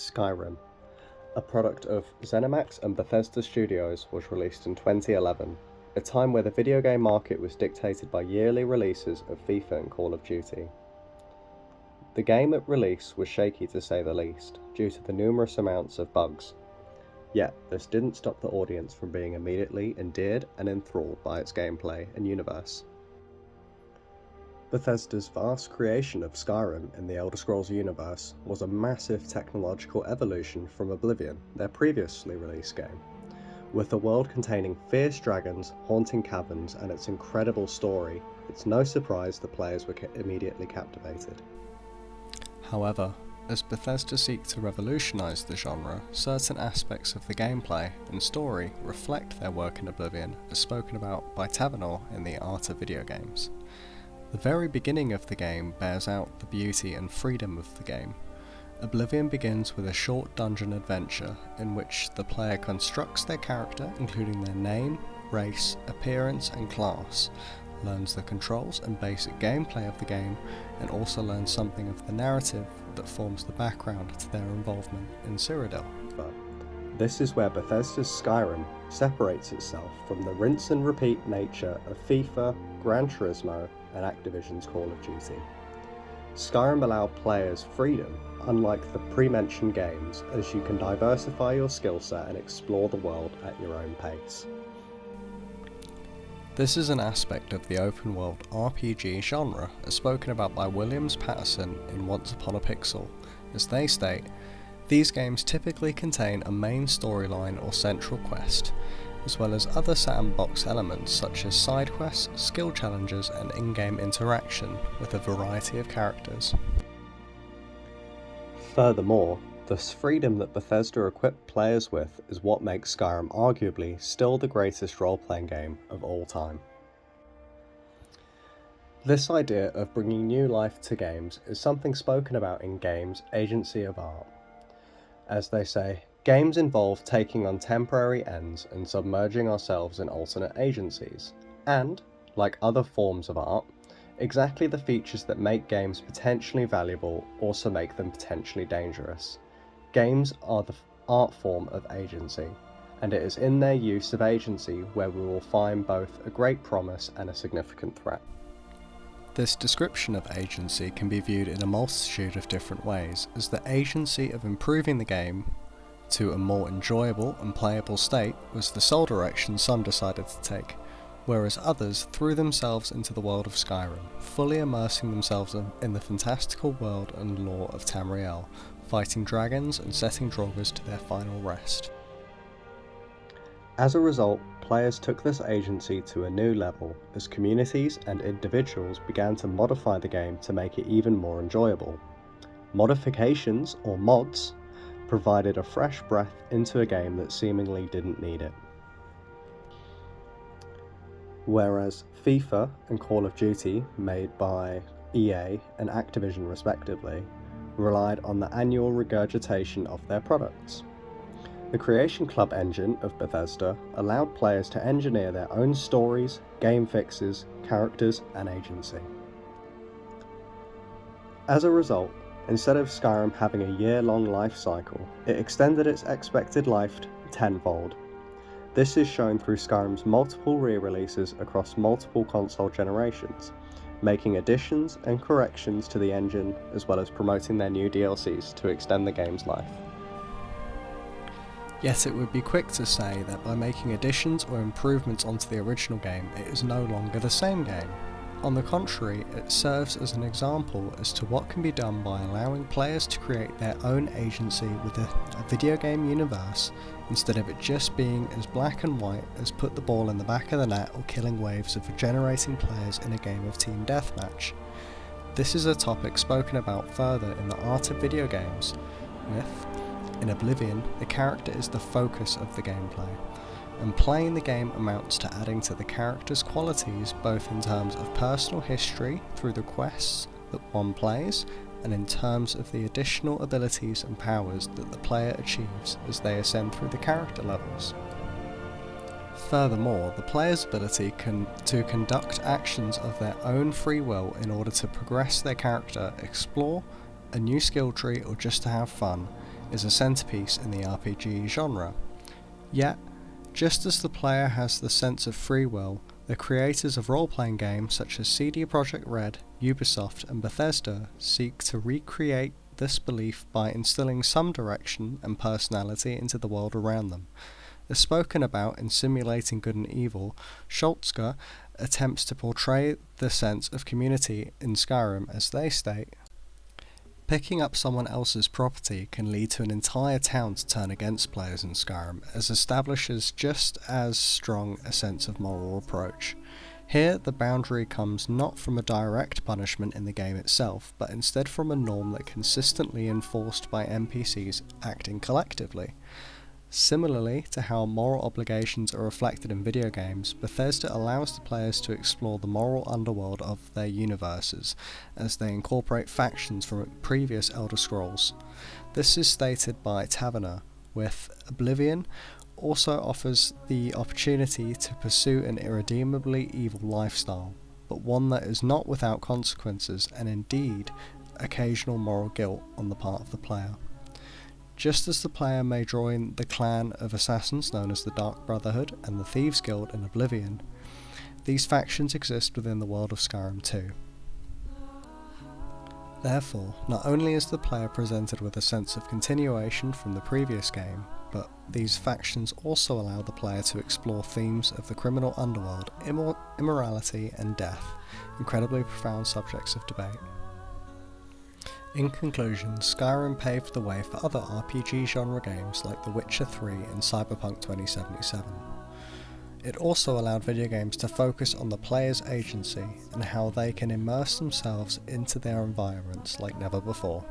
Skyrim, a product of ZeniMax and Bethesda Studios, was released in 2011, a time where the video game market was dictated by yearly releases of FIFA and Call of Duty. The game at release was shaky to say the least, due to the numerous amounts of bugs. Yet, this didn't stop the audience from being immediately endeared and enthralled by its gameplay and universe. Bethesda's vast creation of Skyrim in the Elder Scrolls universe was a massive technological evolution from Oblivion, their previously released game. With a world containing fierce dragons, haunting caverns, and its incredible story, it's no surprise the players were immediately captivated. However, as Bethesda seek to revolutionise the genre, certain aspects of the gameplay and story reflect their work in Oblivion, as spoken about by Taverner in The Art of Video Games. The very beginning of the game bears out the beauty and freedom of the game. Oblivion begins with a short dungeon adventure in which the player constructs their character, including their name, race, appearance and class, learns the controls and basic gameplay of the game, and also learns something of the narrative that forms the background to their involvement in Cyrodiil. This is where Bethesda's Skyrim separates itself from the rinse and repeat nature of FIFA, Gran Turismo, and Activision's Call of Duty. Skyrim allowed players freedom, unlike the pre-mentioned games, as you can diversify your skill set and explore the world at your own pace. This is an aspect of the open world RPG genre, as spoken about by Williams Patterson in Once Upon a Pixel. As they state, these games typically contain a main storyline or central quest, as well as other sandbox elements such as side quests, skill challenges and in-game interaction with a variety of characters. Furthermore, the freedom that Bethesda equipped players with is what makes Skyrim arguably still the greatest role-playing game of all time. This idea of bringing new life to games is something spoken about in games' agency of art. As they say, games involve taking on temporary ends and submerging ourselves in alternate agencies, and, like other forms of art, exactly the features that make games potentially valuable also make them potentially dangerous. Games are the art form of agency, and it is in their use of agency where we will find both a great promise and a significant threat. This description of agency can be viewed in a multitude of different ways, as the agency of improving the game to a more enjoyable and playable state was the sole direction some decided to take, whereas others threw themselves into the world of Skyrim, fully immersing themselves in the fantastical world and lore of Tamriel, fighting dragons and setting Draugrs to their final rest. As a result, players took this agency to a new level as communities and individuals began to modify the game to make it even more enjoyable. Modifications, or mods, provided a fresh breath into a game that seemingly didn't need it. Whereas FIFA and Call of Duty, made by EA and Activision respectively, relied on the annual regurgitation of their products. The Creation Club engine of Bethesda allowed players to engineer their own stories, game fixes, characters, and agency. As a result, instead of Skyrim having a year-long life cycle, it extended its expected life tenfold. This is shown through Skyrim's multiple re-releases across multiple console generations, making additions and corrections to the engine as well as promoting their new DLCs to extend the game's life. Yet it would be quick to say that by making additions or improvements onto the original game, it is no longer the same game. On the contrary, it serves as an example as to what can be done by allowing players to create their own agency with a video game universe, instead of it just being as black and white as put the ball in the back of the net or killing waves of regenerating players in a game of team deathmatch. This is a topic spoken about further in The Art of Video Games, with, in Oblivion, the character is the focus of the gameplay, and playing the game amounts to adding to the character's qualities both in terms of personal history through the quests that one plays, and in terms of the additional abilities and powers that the player achieves as they ascend through the character levels. Furthermore, the player's ability to conduct actions of their own free will in order to progress their character, explore a new skill tree, or just to have fun, is a centerpiece in the RPG genre. Yet, just as the player has the sense of free will, the creators of role-playing games such as CD Projekt Red, Ubisoft and Bethesda seek to recreate this belief by instilling some direction and personality into the world around them. As spoken about in Simulating Good and Evil, Schultzke attempts to portray the sense of community in Skyrim as they state, "Picking up someone else's property can lead to an entire town to turn against players in Skyrim, as establishes just as strong a sense of moral approach. Here, the boundary comes not from a direct punishment in the game itself, but instead from a norm that consistently enforced by NPCs acting collectively." Similarly to how moral obligations are reflected in video games, Bethesda allows the players to explore the moral underworld of their universes, as they incorporate factions from previous Elder Scrolls. This is stated by Taverner, with Oblivion also offers the opportunity to pursue an irredeemably evil lifestyle, but one that is not without consequences and indeed occasional moral guilt on the part of the player. Just as the player may join the clan of assassins known as the Dark Brotherhood and the Thieves Guild in Oblivion, these factions exist within the world of Skyrim too. Therefore, not only is the player presented with a sense of continuation from the previous game, but these factions also allow the player to explore themes of the criminal underworld, immorality and death, incredibly profound subjects of debate. In conclusion, Skyrim paved the way for other RPG genre games like The Witcher 3 and Cyberpunk 2077. It also allowed video games to focus on the player's agency and how they can immerse themselves into their environments like never before.